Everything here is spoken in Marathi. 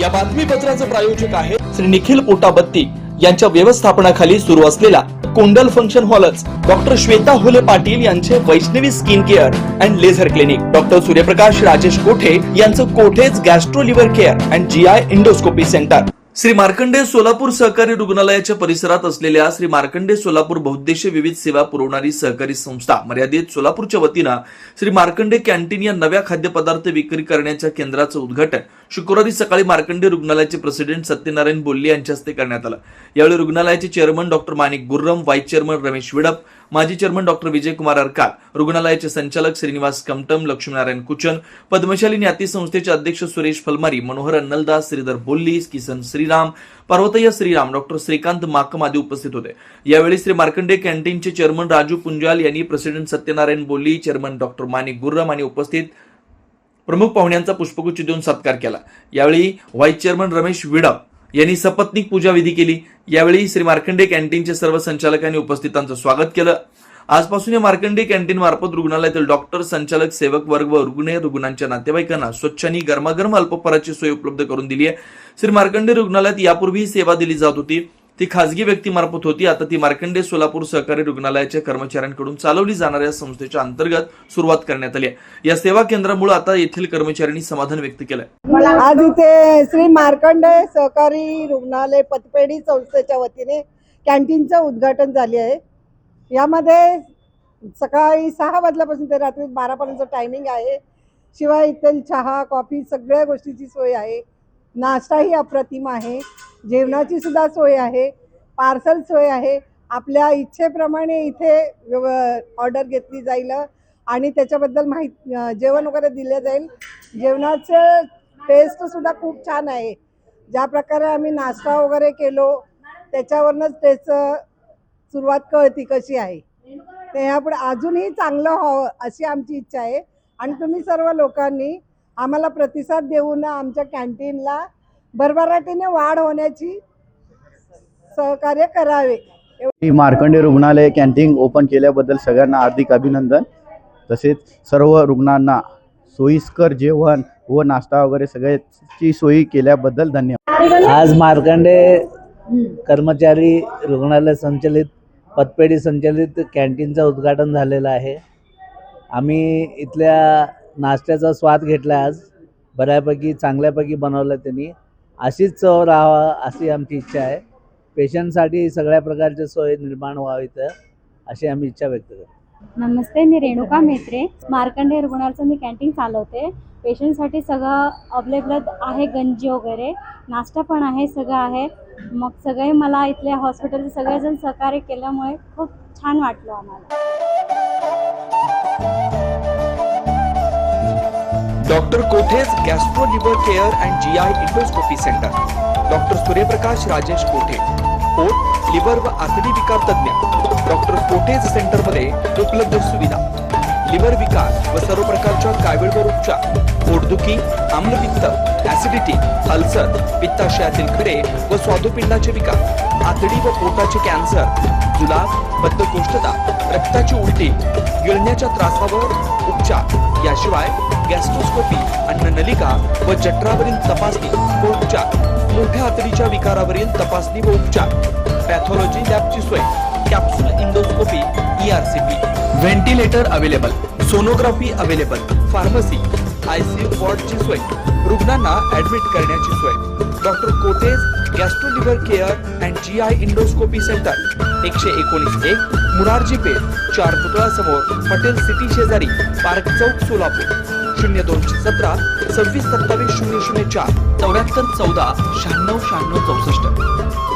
या बातमीपत्राचे प्रायोजक आहे श्री निखिल पोटाबत्ती यांच्या व्यवस्थापनाखाली सुरू असलेला कुंडल फंक्शन हॉलच डॉक्टर श्वेता होले पाटील यांचे Vaishnavi skin care and laser clinic, doctor Suryaprakash Rajesh Kothe यांचं Kothe's gastro liver care and GI endoscopy centre, Shri Markande Solapur सहकारी रुग्णालयाच्या परिसरात असलेल्या श्री मार्कंडे सोलापूर बहुउद्देशीय विविध सेवा पुरवणारी सहकारी संस्था मर्यादित सोलापूरच्या वतीनं श्री मार्कंडे कॅन्टीन या नव्या खाद्यपदार्थ विक्री करण्याच्या केंद्राचं उद्घाटन शुक्रवारी सकाळी मार्कंडे रुग्णालयाचे प्रेसिडेंट सत्यनारायण बोल्ले यांच्या हस्ते करण्यात आलं। यावेळी रुग्णालयाचे चेअरमन डॉक्टर माणिक गुर्रम, व्हाईस चेअरमन रमेश विडप, माजी चेअरमन डॉक्टर विजयकुमार अरकाल, रुग्णालयाचे संचालक श्रीनिवास कमटम, लक्ष्मीनारायण कुचन, पद्मशाली न्याती संस्थेचे अध्यक्ष सुरेश फलमारी, मनोहर अन्नलदास, श्रीधर बोल्ली, किसन श्रीराम, पर्वतय्या श्रीराम, डॉक्टर श्रीकांत माकम आदी उपस्थित होते। यावेळी श्री मार्कंडे कॅन्टीनचे चेअरमन राजू पुंजाल यांनी प्रेसिडेंट सत्यनारायण बोल्ली, चेअरमन डॉक्टर माणिक गुर्रम आणि उपस्थित प्रमुख पाहुण्यांचा पुष्पगुच्छ देऊन सत्कार केला। यावेळी व्हाईस चेअरमन रमेश विडप यांनी सपत्नीक पूजा विधी केली। यावेळी श्री मार्कंडे कॅन्टीनचे सर्व संचालकांनी उपस्थितांचं स्वागत केलं। आजपासून या मार्कंडे कॅन्टीन मार्फत रुग्णालयातील डॉक्टर, संचालक, सेवक वर्ग व रुग्णांच्या नातेवाईकांना स्वच्छ आणि गरमागरम अल्पहाराची सोय उपलब्ध करून दिली आहे। श्री मार्कंडे रुग्णालयात यापूर्वी सेवा दिली जात होती, ती खासगी व्यक्तीमार्फत होती, आता ती मार्कंडे सोलापूर सहकारी रुग्णालयाच्या कर्मचाऱ्यांकडून चालवली जाणाऱ्या संस्थेच्या अंतर्गत सुरुवात करण्यात आली आहे। या सेवा केंद्रामुळे आता येथील कर्मचाऱ्यांनी समाधान व्यक्त केलंय। आज इथे श्री मार्कंडे सहकारी रुग्णालय पतपेढी संस्थेच्या वतीने कॅन्टीनचं उद्घाटन झाले आहे। यामध्ये सकाळी 6 वाजल्यापासून ते रात्री 12 पर्यंत टायमिंग आहे। शिवाय इथे चहा, कॉफी सगळ्या गोष्टीची सोय आहे। नाश्ताही अप्रतिम आहे, जेवणाची सुद्धा सोय आहे, पार्सल सोय आहे। आपल्या इच्छेप्रमाणे इथे ऑर्डर घेतली जाईल आणि त्याच्याबद्दल जेवण वगैरे दिले जाईल। जेवणाचं टेस्ट सुद्धा खूप छान आहे। ज्या प्रकारे आम्ही नाश्ता वगैरे केलो त्याच्यावरनंच टेस्ट सुरुवात कळती कशी आहे। ते यापुढे अजूनही चांगलं व्हावं अशी आमची इच्छा आहे आणि तुम्ही सर्व लोकांनी आम्हाला प्रतिसाद देऊन आमच्या कॅन्टीनला भरभराटीने वाढ होण्याची सहकार्य करावे। मार्कंडे रुग्णालय कॅन्टीन ओपन केल्याबद्दल सगळ्यांना हार्दिक अभिनंदन। तसेच सर्व रुग्णांना सोयीस्कर जेवण व नाश्ता वगैरे सगळ्याची सोयी केल्याबद्दल धन्यवाद। आज मार्कंडे कर्मचारी रुग्णालय संचलित पतपेढी संचलित कॅन्टीनचं उद्घाटन झालेलं आहे। आम्ही इथल्या नाश्त्याचा स्वाद घेतला, आज बऱ्यापैकी चांगल्यापैकी बनवलं त्यांनी, अशीच चव राहावं अशी आमची इच्छा आहे। पेशंटसाठी सगळ्या प्रकारच्या सोयी निर्माण व्हावीत अशी आम्ही इच्छा व्यक्त करतो। नमस्ते, मी रेणुका मेत्रे, मार्कंडे रुग्णालयाचं मी कॅन्टीन चालवते। पेशंटसाठी सगळं अवेलेबल आहे, गंजी वगैरे, नाश्ता पण आहे, सगळं आहे। मग सगळे मला इथल्या हॉस्पिटलचे सगळेजण सहकार्य केल्यामुळे खूप छान वाटलं आम्हाला। Doctor Kothe's gastro liver care and GI endoscopy centre, doctor Suryaprakash Rajesh कोठे, पोट, लिव्हर व आतडी विकार तज्ञ, डॉक्टर कोठेज सेंटर मध्ये उपलब्ध सुविधा, लिव्हर विकार व सर्व प्रकारच्या कावीळवर उपचार, पोटदुखी, आम्लपित्त, ऍसिडिटी, अल्सर, पित्ताशयातील खडे व स्वादुपिंडाचे विकार, आतडी व पोटाचे कॅन्सर, जुलाब, बद्धकोष्ठता, रक्ताची उलटी, गिळण्याच्या त्रासावर उपचार, याशिवाय गॅस्ट्रोस्कोपी, अन्ननलिका व जठरावरील तपासणी व उपचार, मोठ्या आतडीच्या विकारावरील तपासणी व उपचार, पॅथॉलॉजी लॅबची सोय, capsule endoscopy, ERCP, ventilator available, sonography available, pharmacy, ICU वॉर्डची सोय, रुग्णांना ऍडमिट करण्याची सोय। Doctor Kothe's gastro liver care and GI endoscopy centre, 119-1 Murarji Peth, 4 पुतळा समोर, पटेल सिटी शेजारी, पार्क चौक, सोलापूर। 0217 26 27 004 74 14 96 96 64।